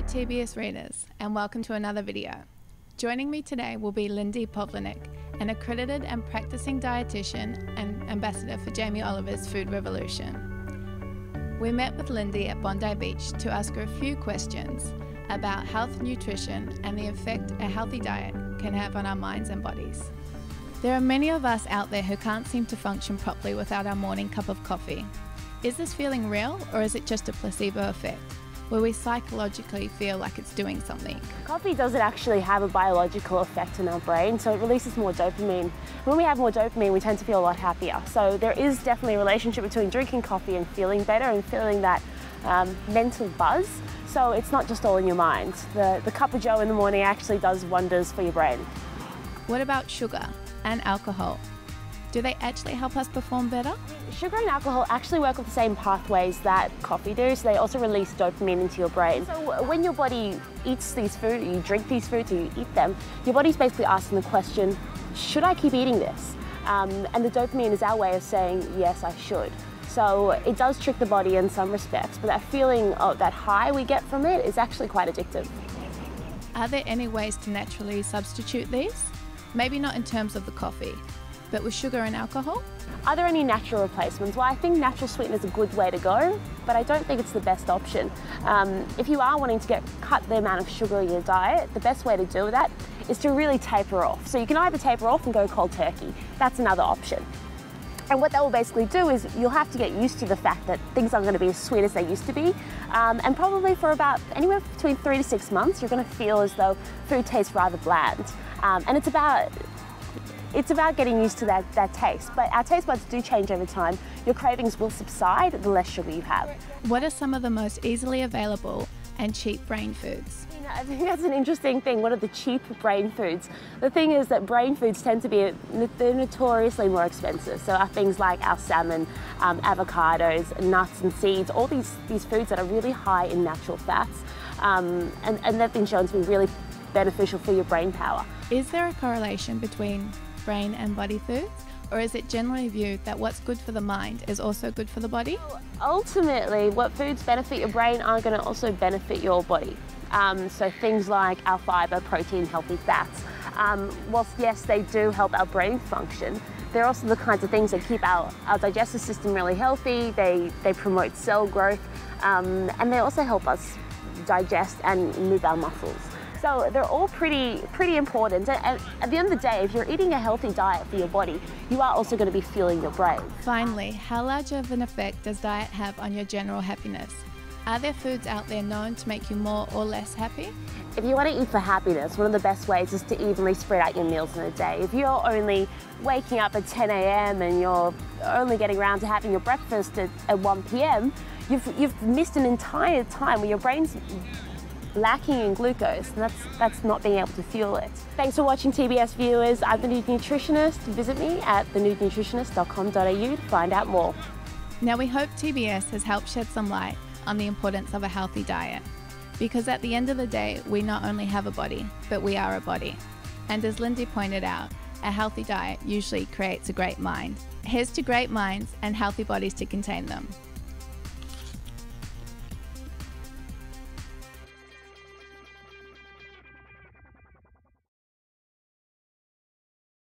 TBS readers, and welcome to another video. Joining me today will be Lyndi Polivnick, an accredited and practicing dietitian and ambassador for Jamie Oliver's Food Revolution. We met with Lyndi at Bondi Beach to ask her a few questions about health, nutrition, and the effect a healthy diet can have on our minds and bodies. There are many of us out there who can't seem to function properly without our morning cup of coffee. Is this feeling real, or is it just a placebo effect, where we psychologically feel like it's doing something? Coffee doesn't actually have a biological effect in our brain, so it releases more dopamine. When we have more dopamine, we tend to feel a lot happier. So there is definitely a relationship between drinking coffee and feeling better and feeling that mental buzz. So it's not just all in your mind. The cup of joe in the morning actually does wonders for your brain. What about sugar and alcohol? Do they actually help us perform better? Sugar and alcohol actually work with the same pathways that coffee do, so they also release dopamine into your brain. So when your body eats these foods, you drink these foods, or you eat them, your body's basically asking the question, should I keep eating this? And the dopamine is our way of saying, yes, I should. So it does trick the body in some respects, but that feeling of that high we get from it is actually quite addictive. Are there any ways to naturally substitute these? Maybe not in terms of the coffee, but with sugar and alcohol? Are there any natural replacements? Well, I think natural sweetener is a good way to go, but I don't think it's the best option. If you are wanting to cut the amount of sugar in your diet, the best way to do that is to really taper off. So you can either taper off and go cold turkey. That's another option. And what that will basically do is you'll have to get used to the fact that things aren't going to be as sweet as they used to be. And probably for about anywhere between 3 to 6 months, you're going to feel as though food tastes rather bland. And it's about getting used to that taste. But our taste buds do change over time. Your cravings will subside the less sugar you have. What are some of the most easily available and cheap brain foods? I think that's an interesting thing. What are the cheap brain foods? The thing is that brain foods tend to be they're notoriously more expensive. So are things like our salmon, avocados, nuts and seeds, all these foods that are really high in natural fats. And they've been shown to be really beneficial for your brain power. Is there a correlation between brain and body foods? Or is it generally viewed that what's good for the mind is also good for the body? Ultimately, what foods benefit your brain are going to also benefit your body. So things like our fibre, protein, healthy fats. Whilst yes, they do help our brain function, they're also the kinds of things that keep our digestive system really healthy. They promote cell growth, and they also help us digest and move our muscles. So they're all pretty important. And at the end of the day, if you're eating a healthy diet for your body, you are also going to be fueling your brain. Finally, how large of an effect does diet have on your general happiness? Are there foods out there known to make you more or less happy? If you want to eat for happiness, one of the best ways is to evenly spread out your meals in a day. If you're only waking up at 10 a.m. and you're only getting around to having your breakfast at 1 p.m., you've missed an entire time where your brain's lacking in glucose, and that's not being able to fuel it. Thanks for watching, TBS viewers. I'm the Nude Nutritionist. Visit me at thenudenutritionist.com.au to find out more. Now, we hope TBS has helped shed some light on the importance of a healthy diet, because at the end of the day, we not only have a body, but we are a body. And as Lyndi pointed out, a healthy diet usually creates a great mind. Here's to great minds and healthy bodies to contain them.